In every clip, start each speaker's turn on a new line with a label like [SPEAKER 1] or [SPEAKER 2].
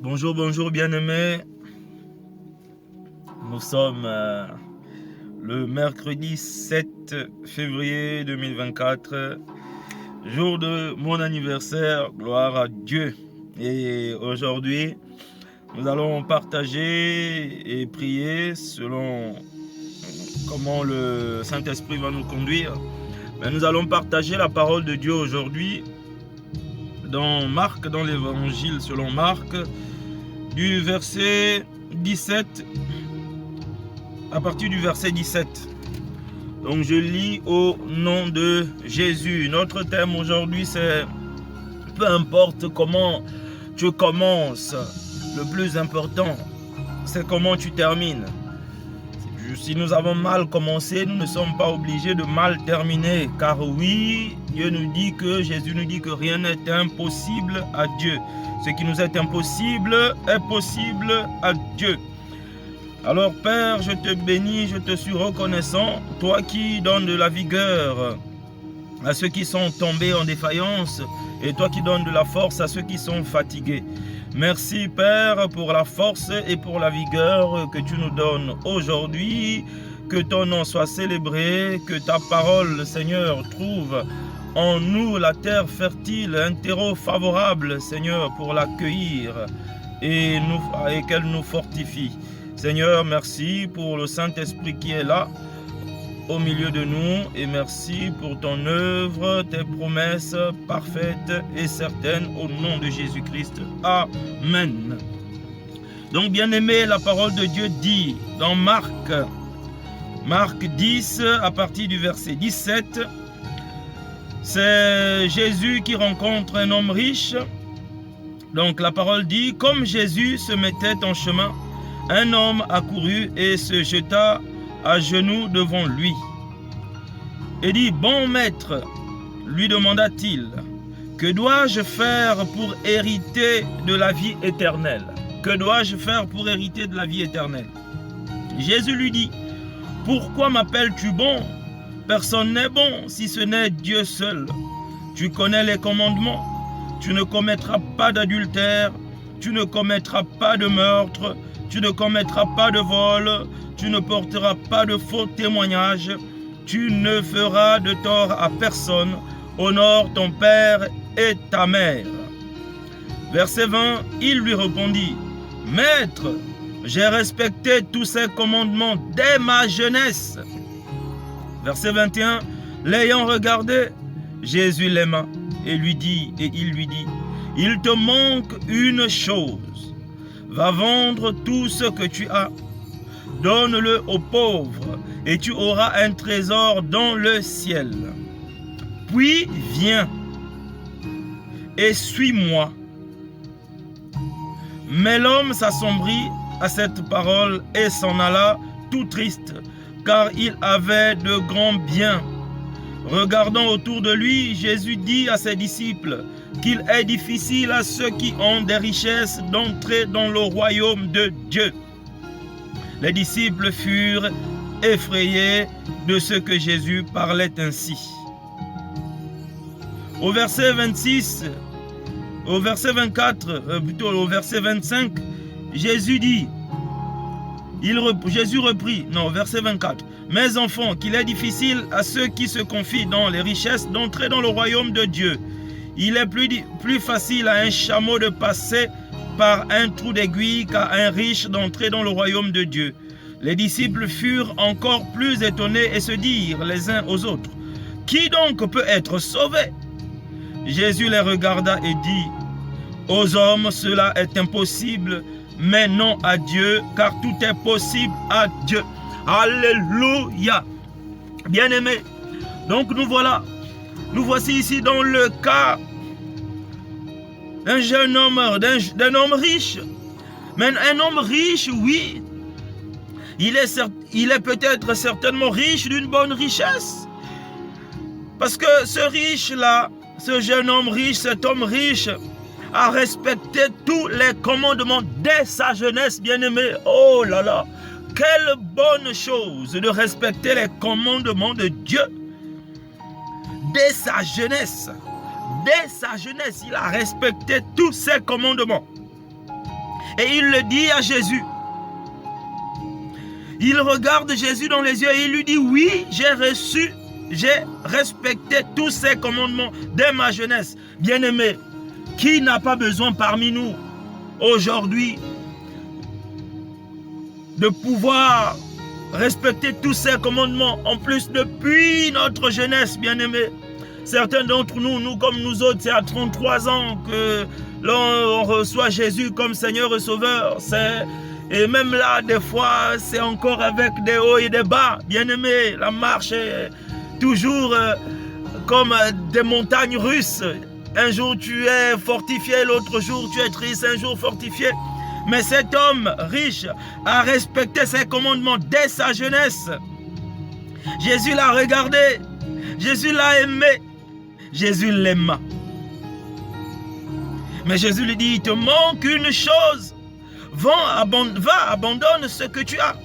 [SPEAKER 1] Bonjour, bonjour bien-aimés. Nous sommes le mercredi 7 février 2024, jour de mon anniversaire, gloire à Dieu. Et aujourd'hui, nous allons partager et prier selon comment le Saint-Esprit va nous conduire. Mais nous allons partager la parole de Dieu aujourd'hui dans Marc, dans l'évangile selon Marc, du verset 17, à partir du verset 17. Donc je lis au nom de Jésus. Notre thème aujourd'hui c'est peu importe comment tu commences, le plus important c'est comment tu termines. Si nous avons mal commencé, nous ne sommes pas obligés de mal terminer. Car oui, Dieu nous dit que, Jésus nous dit que rien n'est impossible à Dieu. Ce qui nous est impossible est possible à Dieu. Alors Père, je te bénis, je te suis reconnaissant, toi qui donnes de la vigueur à ceux qui sont tombés en défaillance et toi qui donnes de la force à ceux qui sont fatigués. Merci Père pour la force et pour la vigueur que tu nous donnes aujourd'hui. Que ton nom soit célébré, que ta parole Seigneur trouve en nous la terre fertile, un terreau favorable Seigneur pour l'accueillir et qu'elle nous fortifie. Seigneur, merci pour le Saint-Esprit qui est là au milieu de nous et merci pour ton œuvre, tes promesses parfaites et certaines au nom de Jésus-Christ. Amen. Donc bien aimé, la parole de Dieu dit dans Marc 10 à partir du verset 17, c'est Jésus qui rencontre un homme riche. Donc la parole dit, comme Jésus se mettait en chemin, un homme accourut et se jeta à genoux devant lui et dit, bon maître, lui demanda-t-il, que dois-je faire pour hériter de la vie éternelle? Que dois-je faire pour hériter de la vie éternelle? Jésus lui dit, pourquoi m'appelles-tu bon? Personne n'est bon si ce n'est Dieu seul. Tu connais les commandements, tu ne commettras pas d'adultère, tu ne commettras pas de meurtre, tu ne commettras pas de vol, tu ne porteras pas de faux témoignages, tu ne feras de tort à personne, honore ton père et ta mère. Verset 20, il lui répondit, Maître, j'ai respecté tous ces commandements dès ma jeunesse. Verset 21, l'ayant regardé, Jésus l'aima et il lui dit, il te manque une chose. Va vendre tout ce que tu as, donne-le aux pauvres, et tu auras un trésor dans le ciel. Puis viens et suis-moi. Mais l'homme s'assombrit à cette parole et s'en alla tout triste, car il avait de grands biens. Regardant autour de lui, Jésus dit à ses disciples qu'il est difficile à ceux qui ont des richesses d'entrer dans le royaume de Dieu. Les disciples furent effrayés de ce que Jésus parlait ainsi. Au verset 26, au verset 24, plutôt au verset 25, Jésus reprit, verset 24. Mes enfants, qu'il est difficile à ceux qui se confient dans les richesses d'entrer dans le royaume de Dieu. Il est plus facile à un chameau de passer par un trou d'aiguille qu'à un riche d'entrer dans le royaume de Dieu. Les disciples furent encore plus étonnés et se dirent les uns aux autres, qui donc peut être sauvé? Jésus les regarda et dit, aux hommes cela est impossible, mais non à Dieu, car tout est possible à Dieu. Alléluia. Bien-aimés, donc nous voici ici dans le cas d'un jeune homme, d'un homme riche. Mais un homme riche, oui, il est peut-être certainement riche d'une bonne richesse. Parce que ce riche-là, ce jeune homme riche, cet homme riche, a respecté tous les commandements dès sa jeunesse, bien-aimé. Oh là là, quelle bonne chose de respecter les commandements de Dieu. Dès sa jeunesse, il a respecté tous ses commandements. Et il le dit à Jésus. Il regarde Jésus dans les yeux et il lui dit, oui, j'ai respecté tous ces commandements dès ma jeunesse. Bien-aimé, qui n'a pas besoin parmi nous aujourd'hui de pouvoir respecter tous ces commandements, en plus depuis notre jeunesse, bien-aimé. Certains d'entre nous, nous comme nous autres, c'est à 33 ans que l'on reçoit Jésus comme Seigneur et Sauveur. Et même là, des fois, c'est encore avec des hauts et des bas. Bien-aimé, la marche est toujours comme des montagnes russes. Un jour, tu es fortifié, l'autre jour, tu es triste, un jour fortifié. Mais cet homme riche a respecté ses commandements dès sa jeunesse. Jésus l'a regardé, Jésus l'a aimé, Jésus l'aima. Mais Jésus lui dit, il te manque une chose. Va, abandonne ce que tu as.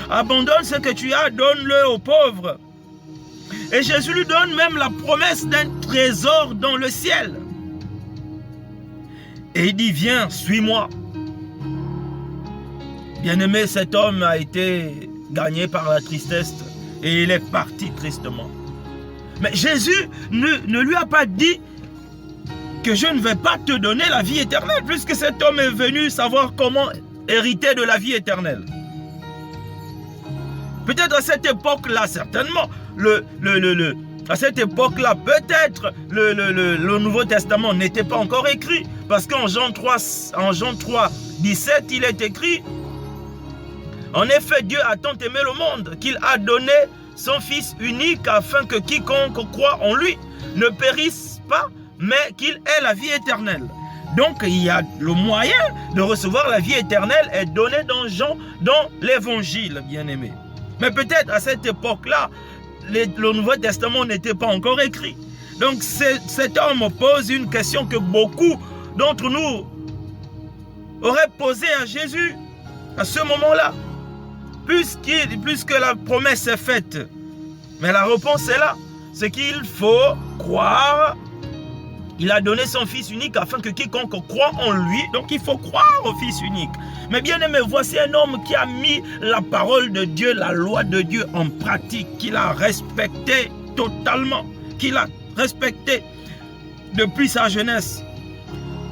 [SPEAKER 1] Abandonne ce que tu as, donne-le aux pauvres. Et Jésus lui donne même la promesse d'un trésor dans le ciel. Et il dit, viens, suis-moi. Bien-aimé, cet homme a été gagné par la tristesse et il est parti tristement. Mais Jésus ne lui a pas dit que je ne vais pas te donner la vie éternelle, puisque cet homme est venu savoir comment hériter de la vie éternelle. Peut-être à cette époque-là, certainement, à cette époque-là, peut-être le Nouveau Testament n'était pas encore écrit, parce qu'en Jean 3, 17, il est écrit, en effet, Dieu a tant aimé le monde qu'il a donné son Fils unique afin que quiconque croit en lui ne périsse pas, mais qu'il ait la vie éternelle. Donc, il y a le moyen de recevoir la vie éternelle est donné dans l'évangile, bien-aimé. Mais peut-être à cette époque-là, le Nouveau Testament n'était pas encore écrit. Donc, cet homme pose une question que beaucoup d'entre nous auraient posée à Jésus à ce moment-là. Puisque la promesse est faite. Mais la réponse est là. C'est qu'il faut croire. Il a donné son Fils unique afin que quiconque croit en lui, donc il faut croire au Fils unique. Mais bien aimé, voici un homme qui a mis la parole de Dieu, la loi de Dieu en pratique, qu'il a respecté totalement, qu'il a respecté depuis sa jeunesse.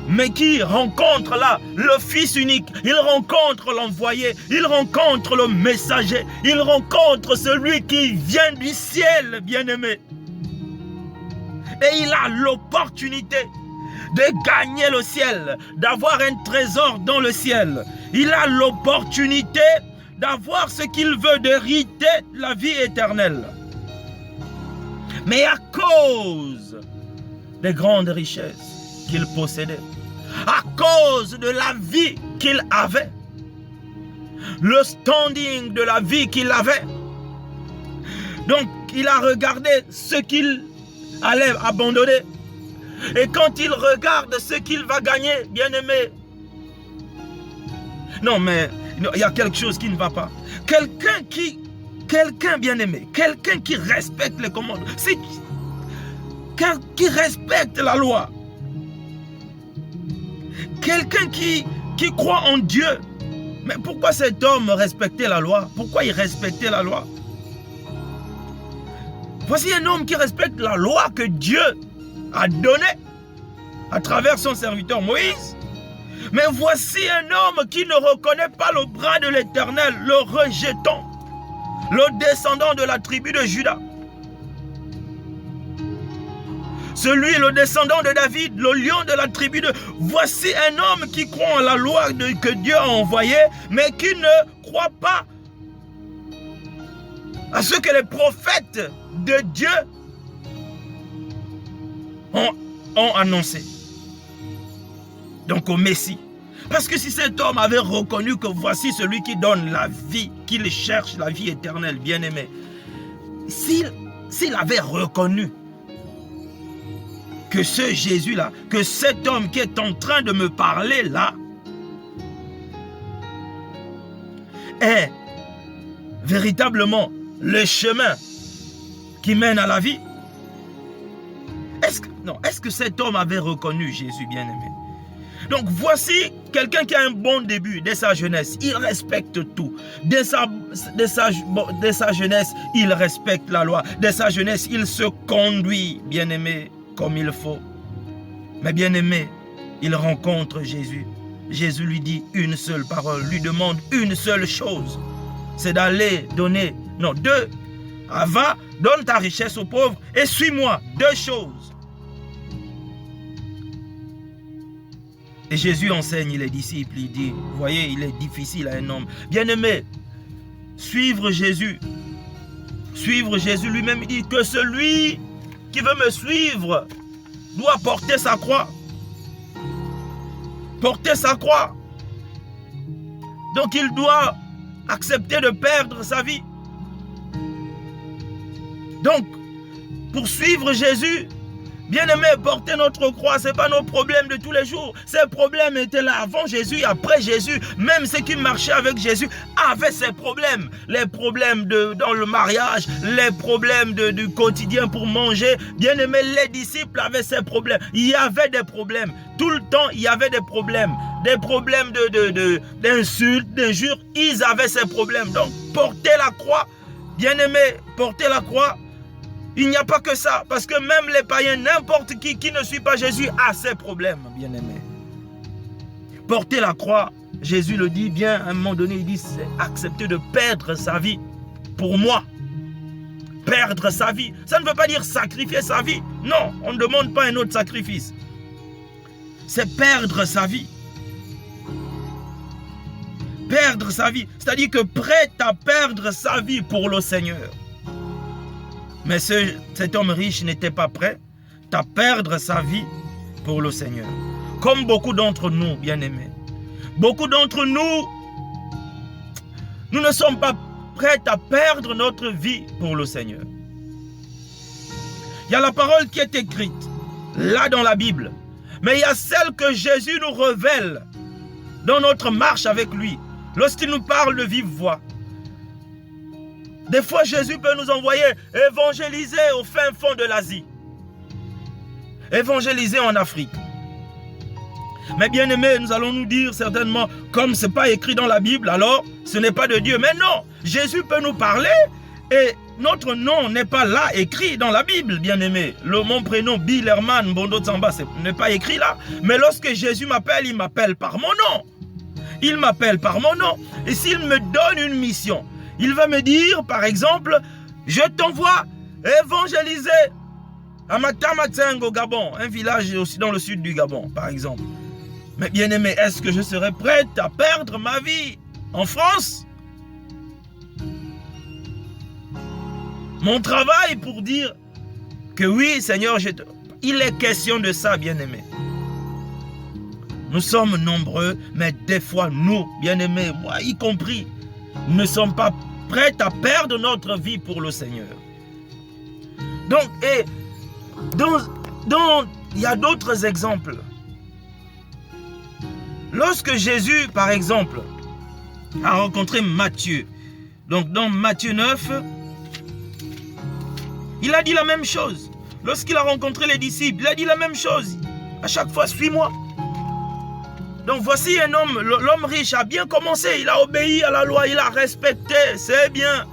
[SPEAKER 1] Mais qui rencontre là le Fils unique, il rencontre l'envoyé, il rencontre le messager, il rencontre celui qui vient du ciel, bien-aimé. Et il a l'opportunité de gagner le ciel, d'avoir un trésor dans le ciel. Il a l'opportunité d'avoir ce qu'il veut, d'hériter la vie éternelle. Mais à cause des grandes richesses qu'il possédait, à cause de la vie qu'il avait, le standing de la vie qu'il avait, donc il a regardé ce qu'il allait abandonner. Et quand il regarde ce qu'il va gagner, bien-aimé, non mais il y a quelque chose qui ne va pas. Quelqu'un bien-aimé, quelqu'un qui respecte les commandes, qui respecte la loi, quelqu'un qui croit en Dieu. Mais pourquoi cet homme respectait la loi? Pourquoi il respectait la loi? Voici un homme qui respecte la loi que Dieu a donnée à travers son serviteur Moïse. Mais voici un homme qui ne reconnaît pas le bras de l'Éternel, le rejetant, le descendant de la tribu de Juda. Celui, le descendant de David, le lion de la tribu de... Voici un homme qui croit en la loi que Dieu a envoyée, mais qui ne croit pas à ce que les prophètes de Dieu ont annoncé. Donc au Messie. Parce que si cet homme avait reconnu que voici celui qui donne la vie, qu'il cherche la vie éternelle, bien-aimé, s'il avait reconnu que ce Jésus-là, que cet homme qui est en train de me parler là, est véritablement le chemin qui mène à la vie. Est-ce que cet homme avait reconnu Jésus, bien-aimé? Donc voici quelqu'un qui a un bon début dès sa jeunesse. Il respecte tout. Dès sa jeunesse, il respecte la loi. Dès sa jeunesse, il se conduit, bien-aimé, comme il faut. Mais bien-aimé, il rencontre Jésus. Jésus lui dit une seule parole, lui demande une seule chose. C'est d'aller donner, non, deux. Va, donne ta richesse aux pauvres et suis-moi. Deux choses. Et Jésus enseigne les disciples, il dit, vous voyez, il est difficile à un homme. Bien-aimé, suivre Jésus lui-même, il dit que celui qui veut me suivre doit porter sa croix. Porter sa croix. Donc il doit accepter de perdre sa vie. Donc, pour suivre Jésus, bien-aimé, porter notre croix, ce n'est pas nos problèmes de tous les jours. Ces problèmes étaient là avant Jésus et après Jésus. Même ceux qui marchaient avec Jésus avaient ces problèmes. Les problèmes dans le mariage, les problèmes du quotidien pour manger. Bien-aimé, les disciples avaient ces problèmes. Il y avait des problèmes. Tout le temps, il y avait des problèmes. Des problèmes d'insultes, d'injures. Ils avaient ces problèmes. Donc, porter la croix, bien-aimé, porter la croix, il n'y a pas que ça, parce que même les païens, n'importe qui ne suit pas Jésus a ses problèmes, bien-aimés. Porter la croix, Jésus le dit bien, à un moment donné, il dit, c'est accepter de perdre sa vie pour moi. Perdre sa vie, ça ne veut pas dire sacrifier sa vie. Non, on ne demande pas un autre sacrifice. C'est perdre sa vie. Perdre sa vie, c'est-à-dire que prêt à perdre sa vie pour le Seigneur. Mais cet homme riche n'était pas prêt à perdre sa vie pour le Seigneur. Comme beaucoup d'entre nous, bien-aimés. Beaucoup d'entre nous ne sommes pas prêts à perdre notre vie pour le Seigneur. Il y a la parole qui est écrite, là dans la Bible. Mais il y a celle que Jésus nous révèle dans notre marche avec lui. Lorsqu'il nous parle de vive voix. Des fois, Jésus peut nous envoyer évangéliser au fin fond de l'Asie. Évangéliser en Afrique. Mais bien aimé, nous allons nous dire certainement, comme ce n'est pas écrit dans la Bible, alors ce n'est pas de Dieu. Mais non, Jésus peut nous parler et notre nom n'est pas là écrit dans la Bible, bien aimé. Mon prénom, Bill Herman Bondo Tsamba, ce n'est pas écrit là. Mais lorsque Jésus m'appelle, il m'appelle par mon nom. Il m'appelle par mon nom. Et s'il me donne une mission, il va me dire, par exemple, je t'envoie évangéliser à Matamatseng au Gabon, un village aussi dans le sud du Gabon, par exemple. Mais bien aimé, est-ce que je serai prête à perdre ma vie en France? Mon travail pour dire que oui, Seigneur, il est question de ça, bien aimé. Nous sommes nombreux, mais des fois, nous, bien aimés, moi y compris, ne sommes pas prêts à perdre notre vie pour le Seigneur. Donc, il y a d'autres exemples. Lorsque Jésus, par exemple, a rencontré Matthieu, donc dans Matthieu 9, il a dit la même chose. Lorsqu'il a rencontré les disciples, il a dit la même chose. À chaque fois, suis-moi. Donc voici un homme, l'homme riche a bien commencé, il a obéi à la loi, il a respecté, c'est bien.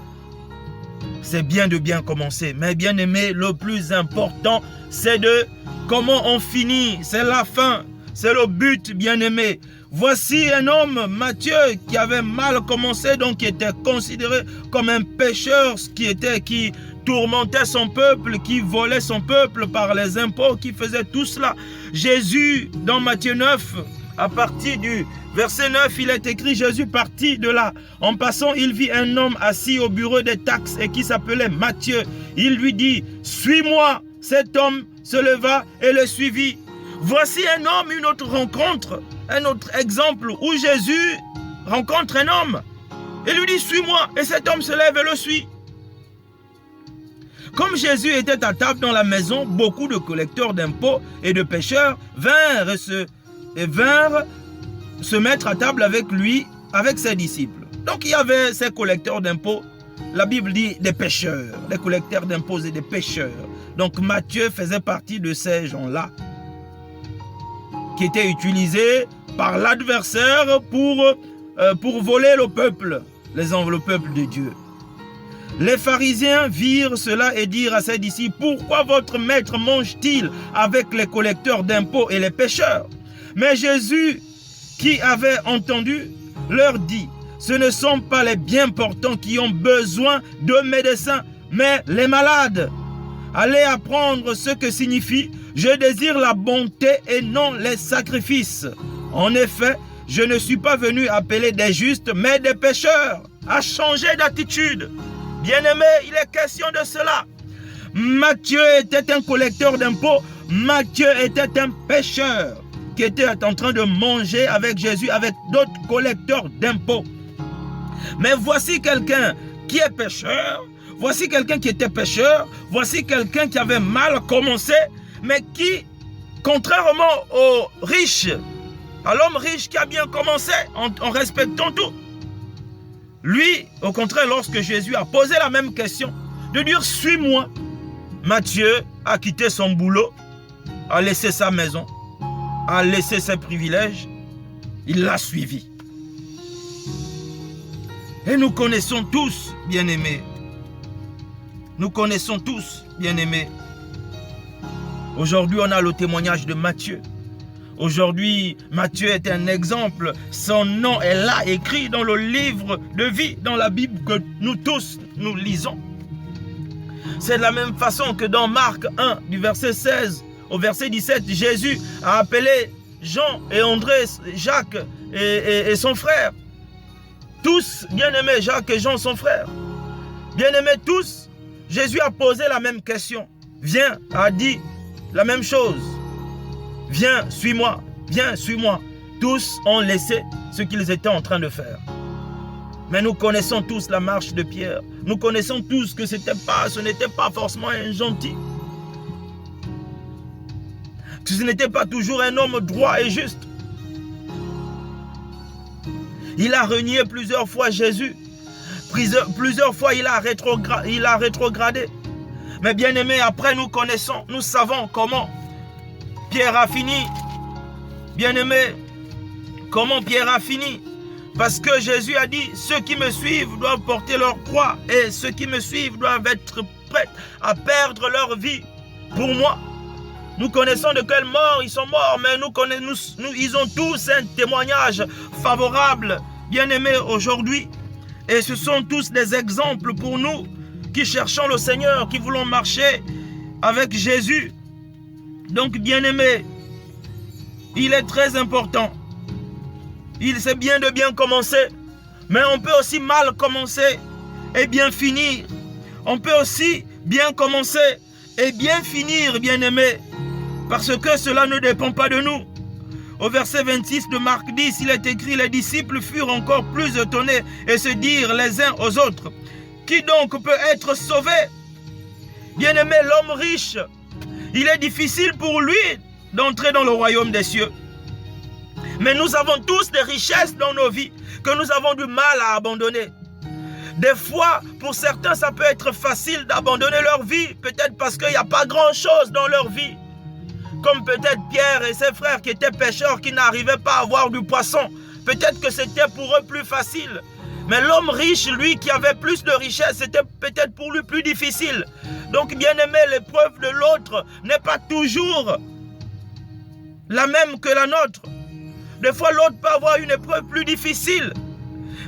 [SPEAKER 1] C'est bien de bien commencer, mais bien aimé, le plus important, c'est de comment on finit, c'est la fin, c'est le but, bien aimé. Voici un homme, Matthieu, qui avait mal commencé, donc qui était considéré comme un pécheur, qui tourmentait son peuple, qui volait son peuple par les impôts, qui faisait tout cela. Jésus, dans Matthieu 9, à partir du verset 9, il est écrit, Jésus partit de là. En passant, il vit un homme assis au bureau des taxes et qui s'appelait Matthieu. Il lui dit, suis-moi. Cet homme se leva et le suivit. Voici un homme, une autre rencontre, un autre exemple où Jésus rencontre un homme. Et lui dit, suis-moi. Et cet homme se lève et le suit. Comme Jésus était à table dans la maison, beaucoup de collecteurs d'impôts et de pécheurs vinrent se mettre à table avec lui, avec ses disciples. Donc il y avait ces collecteurs d'impôts, la Bible dit des pécheurs, des collecteurs d'impôts et des pécheurs. Donc Matthieu faisait partie de ces gens-là. qui était utilisé par l'adversaire pour voler le peuple de Dieu. Les pharisiens virent cela et dirent à ses disciples, « Pourquoi votre maître mange-t-il avec les collecteurs d'impôts et les pécheurs ?» Mais Jésus, qui avait entendu, leur dit, « Ce ne sont pas les bien portants qui ont besoin de médecins, mais les malades. Allez apprendre ce que signifie « Je désire la bonté et non les sacrifices. » En effet, je ne suis pas venu appeler des justes, mais des pécheurs à changer d'attitude. Bien-aimé, il est question de cela. Matthieu était un collecteur d'impôts. Matthieu était un pécheur qui était en train de manger avec Jésus, avec d'autres collecteurs d'impôts. Mais voici quelqu'un qui est pécheur. Voici quelqu'un qui était pécheur. Voici quelqu'un qui avait mal commencé, mais qui, contrairement aux riches, à l'homme riche qui a bien commencé en respectant tout, lui, au contraire, lorsque Jésus a posé la même question, de dire « Suis-moi », Matthieu a quitté son boulot, a laissé sa maison, a laissé ses privilèges, il l'a suivi. Et nous connaissons tous, bien-aimés, nous connaissons tous, bien-aimés. Aujourd'hui, on a le témoignage de Matthieu. Aujourd'hui, Matthieu est un exemple. Son nom est là, écrit dans le livre de vie, dans la Bible que nous tous, nous lisons. C'est de la même façon que dans Marc 1, du verset 16 au verset 17, Jésus a appelé Jean et André, Jacques et son frère. Tous, bien-aimés, Jacques et Jean, son frère. Bien-aimés tous, Jésus a posé la même question. Viens, a dit la même chose. Viens, suis-moi, viens, suis-moi. Tous ont laissé ce qu'ils étaient en train de faire. Mais nous connaissons tous la marche de Pierre. Nous connaissons tous que ce n'était pas forcément un gentil. Que ce n'était pas toujours un homme droit et juste. Il a renié plusieurs fois Jésus. Plusieurs fois il a rétrogradé. Mais bien aimé, après nous savons comment Pierre a fini. Bien-aimé, comment Pierre a fini? Parce que Jésus a dit, ceux qui me suivent doivent porter leur croix et ceux qui me suivent doivent être prêts à perdre leur vie pour moi. Nous connaissons de quelle mort ils sont morts, mais ils ont tous un témoignage favorable, bien-aimé, aujourd'hui. Et ce sont tous des exemples pour nous qui cherchons le Seigneur, qui voulons marcher avec Jésus. Donc, bien-aimé, il est très important. C'est bien de bien commencer, mais on peut aussi mal commencer et bien finir. On peut aussi bien commencer et bien finir, bien-aimé, parce que cela ne dépend pas de nous. Au verset 26 de Marc 10, il est écrit, les disciples furent encore plus étonnés et se dirent les uns aux autres, qui donc peut être sauvé? Bien-aimé, l'homme riche, il est difficile pour lui d'entrer dans le royaume des cieux. Mais nous avons tous des richesses dans nos vies que nous avons du mal à abandonner. Des fois, pour certains, ça peut être facile d'abandonner leur vie, peut-être parce qu'il n'y a pas grand-chose dans leur vie. Comme peut-être Pierre et ses frères qui étaient pêcheurs, qui n'arrivaient pas à avoir du poisson. Peut-être que c'était pour eux plus facile. Mais l'homme riche, lui, qui avait plus de richesse, c'était peut-être pour lui plus difficile. Donc, bien aimé, l'épreuve de l'autre n'est pas toujours la même que la nôtre. Des fois, l'autre peut avoir une épreuve plus difficile.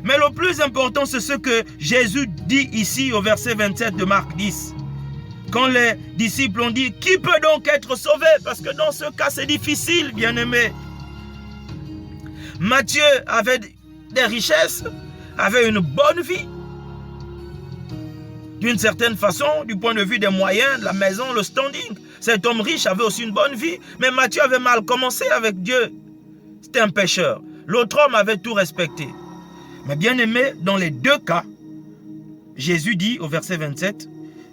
[SPEAKER 1] Mais le plus important, c'est ce que Jésus dit ici au verset 27 de Marc 10. Quand les disciples ont dit, qui peut donc être sauvé? Parce que dans ce cas, c'est difficile, bien aimé. Matthieu avait des richesses, avait une bonne vie. D'une certaine façon, du point de vue des moyens, la maison, le standing. Cet homme riche avait aussi une bonne vie. Mais Matthieu avait mal commencé avec Dieu. C'était un pécheur. L'autre homme avait tout respecté. Mais bien aimé, dans les deux cas, Jésus dit au verset 27,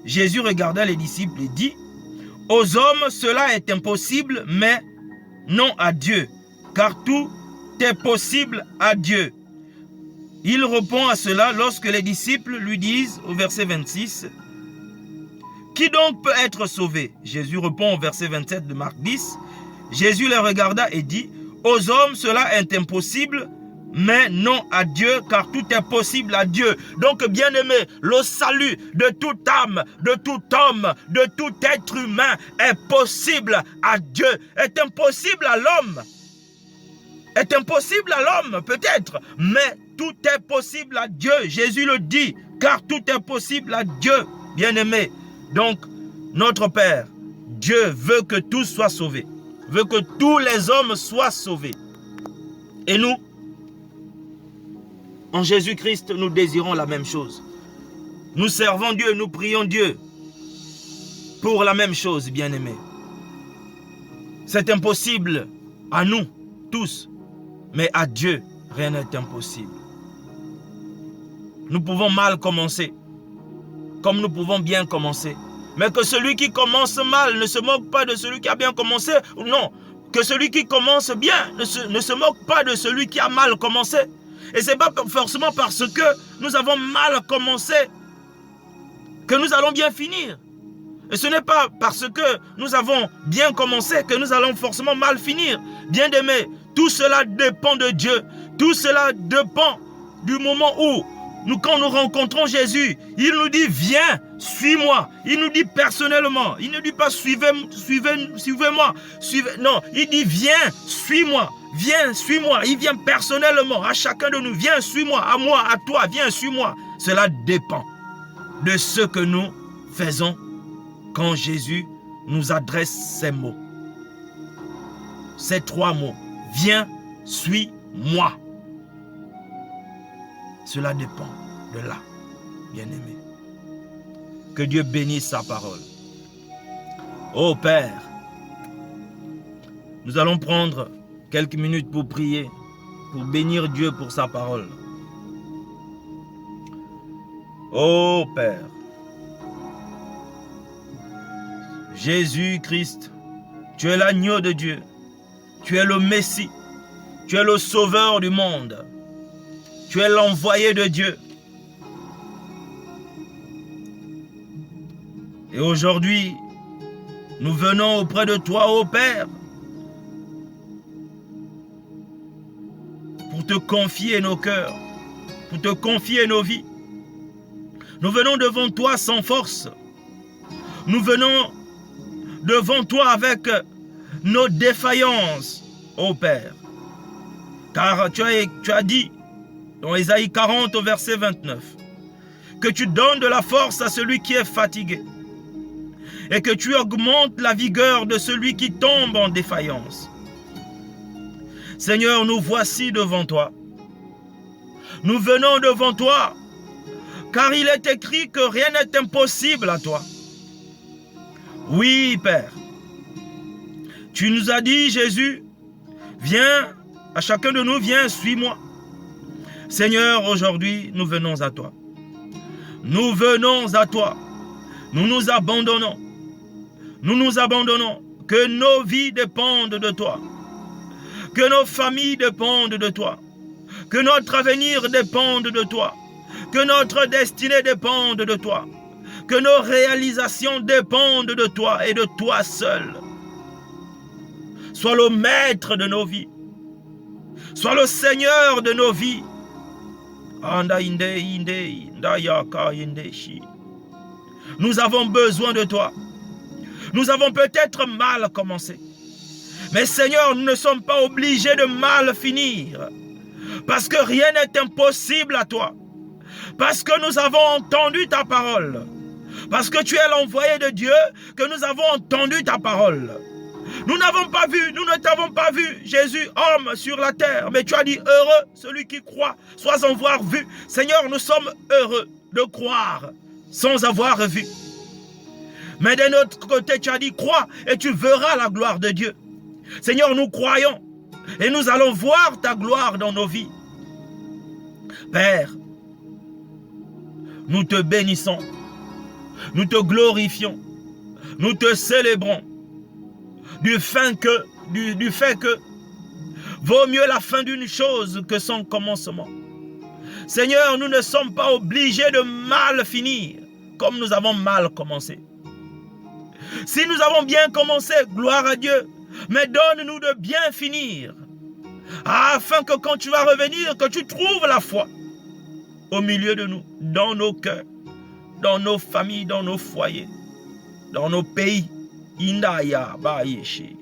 [SPEAKER 1] Jésus regarda les disciples et dit, « Aux hommes, cela est impossible, mais non à Dieu, car tout est possible à Dieu. » Il répond à cela lorsque les disciples lui disent au verset 26, « Qui donc peut être sauvé ?» Jésus répond au verset 27 de Marc 10, « Jésus les regarda et dit, aux hommes cela est impossible, mais non à Dieu, car tout est possible à Dieu. Donc, bien-aimé, le salut de toute âme, de tout homme, de tout être humain est possible à Dieu, est impossible à l'homme. Est impossible à l'homme, peut-être, mais tout est possible à Dieu. Jésus le dit, car tout est possible à Dieu, bien-aimé. Donc, notre Père, Dieu veut que tous soient sauvés, veut que tous les hommes soient sauvés. Et nous, en Jésus-Christ, nous désirons la même chose. Nous servons Dieu, nous prions Dieu pour la même chose, bien-aimés. C'est impossible à nous, tous, mais à Dieu, rien n'est impossible. Nous pouvons mal commencer, comme nous pouvons bien commencer. Mais que celui qui commence mal ne se moque pas de celui qui a bien commencé. Non, que celui qui commence bien ne se moque pas de celui qui a mal commencé. Et ce n'est pas forcément parce que nous avons mal commencé que nous allons bien finir. Et ce n'est pas parce que nous avons bien commencé que nous allons forcément mal finir. Bien-aimés, tout cela dépend de Dieu. Tout cela dépend du moment où, quand nous rencontrons Jésus, il nous dit, viens, suis-moi. Il nous dit personnellement. Il ne dit pas, suivez-moi. Non, il dit, viens, suis-moi. Viens, suis-moi. Il vient personnellement à chacun de nous. Viens, suis-moi. À moi, à toi, viens, suis-moi. Cela dépend de ce que nous faisons quand Jésus nous adresse ces mots. Ces 3 mots. Viens, suis-moi. Cela dépend de là, bien-aimé. Que Dieu bénisse sa parole. Ô Père, nous allons prendre quelques minutes pour prier, pour bénir Dieu pour sa parole. Ô Père, Jésus-Christ, tu es l'agneau de Dieu, tu es le Messie, tu es le sauveur du monde, tu es l'envoyé de Dieu. Et aujourd'hui, nous venons auprès de toi, ô Père, pour te confier nos cœurs, pour te confier nos vies. Nous venons devant toi sans force. Nous venons devant toi avec nos défaillances, ô Père. Car tu as dit, dans Ésaïe 40 au verset 29, que tu donnes de la force à celui qui est fatigué et que tu augmentes la vigueur de celui qui tombe en défaillance. Seigneur, nous voici devant toi. Nous venons devant toi, car il est écrit que rien n'est impossible à toi. Oui, Père. Tu nous as dit, Jésus, viens, à chacun de nous, viens, suis-moi. Seigneur, aujourd'hui, nous venons à toi. Nous venons à toi. Nous nous abandonnons. Nous nous abandonnons. Que nos vies dépendent de toi. Que nos familles dépendent de toi. Que notre avenir dépende de toi. Que notre destinée dépende de toi. Que nos réalisations dépendent de toi et de toi seul. Sois le maître de nos vies. Sois le Seigneur de nos vies. Nous avons besoin de toi. Nous avons peut-être mal commencé. Mais Seigneur, nous ne sommes pas obligés de mal finir. Parce que rien n'est impossible à toi. Parce que nous avons entendu ta parole. Parce que tu es l'envoyé de Dieu, que nous avons entendu ta parole. Nous n'avons pas vu, nous ne t'avons pas vu, Jésus, homme sur la terre. Mais tu as dit, heureux celui qui croit, sans avoir vu. Seigneur, nous sommes heureux de croire sans avoir vu. Mais d'un autre côté, tu as dit, crois et tu verras la gloire de Dieu. Seigneur, nous croyons et nous allons voir ta gloire dans nos vies. Père, nous te bénissons, nous te glorifions, nous te célébrons du fait que vaut mieux la fin d'une chose que son commencement. Seigneur, nous ne sommes pas obligés de mal finir comme nous avons mal commencé. Si nous avons bien commencé, gloire à Dieu. mais donne-nous de bien finir, afin que quand tu vas revenir, que tu trouves la foi au milieu de nous, dans nos cœurs, dans nos familles, dans nos foyers, dans nos pays. Indaya Baïché.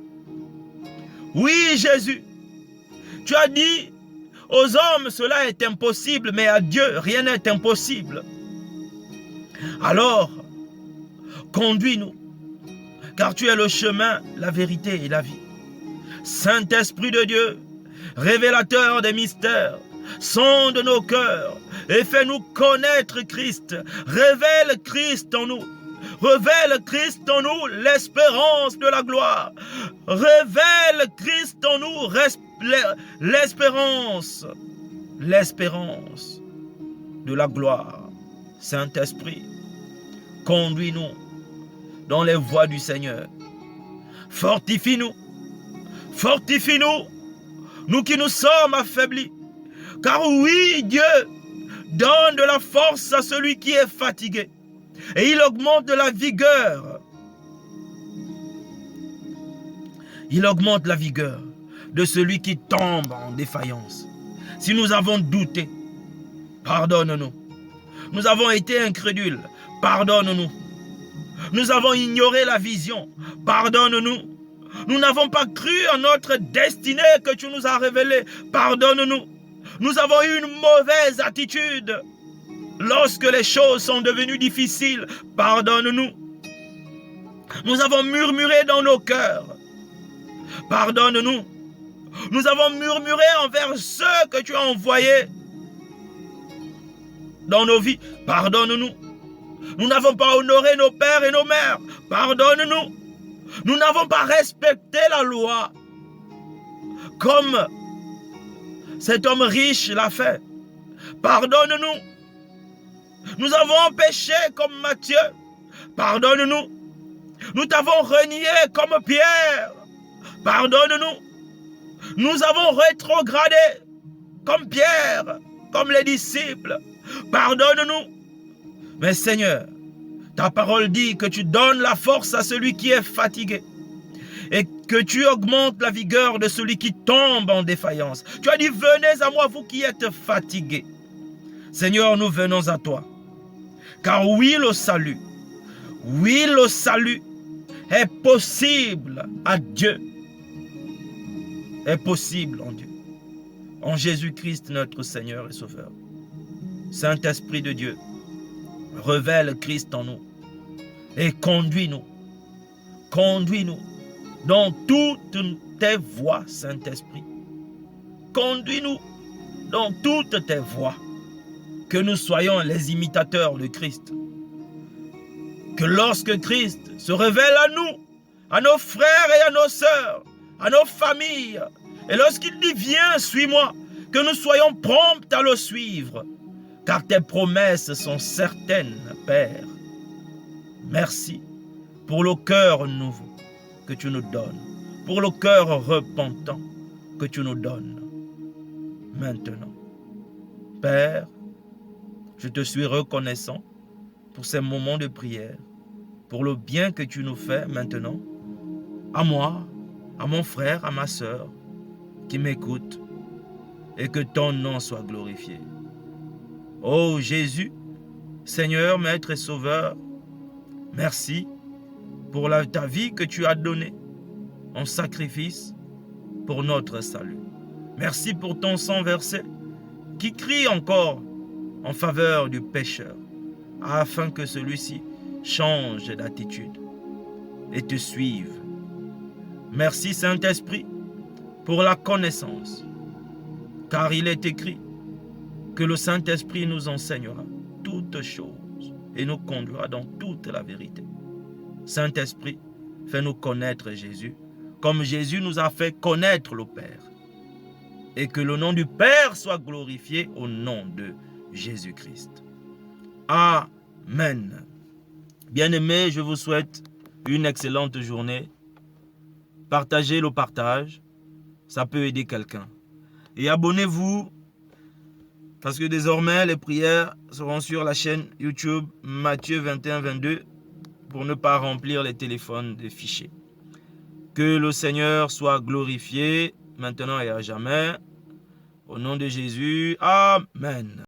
[SPEAKER 1] Oui, Jésus, tu as dit aux hommes cela est impossible, mais à Dieu rien n'est impossible. Alors, conduis-nous, car tu es le chemin, la vérité et la vie. Saint-Esprit de Dieu, révélateur des mystères, sonde nos cœurs et fais-nous connaître Christ. Révèle Christ en nous. Révèle Christ en nous, l'espérance de la gloire. Révèle Christ en nous, l'espérance. L'espérance de la gloire. Saint-Esprit, conduis-nous dans les voies du Seigneur. Fortifie-nous. Fortifie-nous, nous qui nous sommes affaiblis. Car oui, Dieu donne de la force à celui qui est fatigué. Et il augmente de la vigueur. Il augmente la vigueur de celui qui tombe en défaillance. Si nous avons douté, pardonne-nous. Nous avons été incrédules, pardonne-nous. Nous avons ignoré la vision, pardonne-nous. Nous n'avons pas cru en notre destinée que tu nous as révélée, pardonne-nous. Nous avons eu une mauvaise attitude. Lorsque les choses sont devenues difficiles, pardonne-nous. Nous avons murmuré dans nos cœurs. Pardonne-nous. Nous avons murmuré envers ceux que tu as envoyés dans nos vies. Pardonne-nous. Nous n'avons pas honoré nos pères et nos mères. Pardonne-nous. Nous n'avons pas respecté la loi comme cet homme riche l'a fait. Pardonne-nous. Nous avons péché comme Matthieu. Pardonne-nous. Nous t'avons renié comme Pierre. Pardonne-nous. Nous avons rétrogradé comme Pierre, comme les disciples. Pardonne-nous. Mais Seigneur, ta parole dit que tu donnes la force à celui qui est fatigué et que tu augmentes la vigueur de celui qui tombe en défaillance. Tu as dit, venez à moi, vous qui êtes fatigués. Seigneur, nous venons à toi. Car oui, le salut est possible à Dieu. Est possible en Dieu. En Jésus-Christ, notre Seigneur et Sauveur. Saint-Esprit de Dieu, révèle Christ en nous et conduis-nous. Conduis-nous dans toutes tes voies, Saint-Esprit. Conduis-nous dans toutes tes voies. Que nous soyons les imitateurs de Christ. Que lorsque Christ se révèle à nous, à nos frères et à nos sœurs, à nos familles, et lorsqu'il dit viens, suis-moi, que nous soyons prompts à le suivre, car tes promesses sont certaines, Père. Merci pour le cœur nouveau que tu nous donnes, pour le cœur repentant que tu nous donnes maintenant. Père, je te suis reconnaissant pour ces moments de prière, pour le bien que tu nous fais maintenant, à moi, à mon frère, à ma sœur, qui m'écoute, et que ton nom soit glorifié. Ô Jésus, Seigneur, Maître et Sauveur, merci pour ta vie que tu as donnée en sacrifice pour notre salut. Merci pour ton sang versé qui crie encore en faveur du pécheur, afin que celui-ci change d'attitude et te suive. Merci Saint-Esprit pour la connaissance, car il est écrit que le Saint-Esprit nous enseignera toutes choses et nous conduira dans toute la vérité. Saint-Esprit, fais-nous connaître Jésus, comme Jésus nous a fait connaître le Père. Et que le nom du Père soit glorifié au nom de Jésus-Christ. Amen. Bien-aimés, je vous souhaite une excellente journée. Partagez le partage, ça peut aider quelqu'un. Et abonnez-vous, parce que désormais, les prières seront sur la chaîne YouTube Matthieu 21-22 pour ne pas remplir les téléphones de fichiers. Que le Seigneur soit glorifié maintenant et à jamais. Au nom de Jésus, Amen.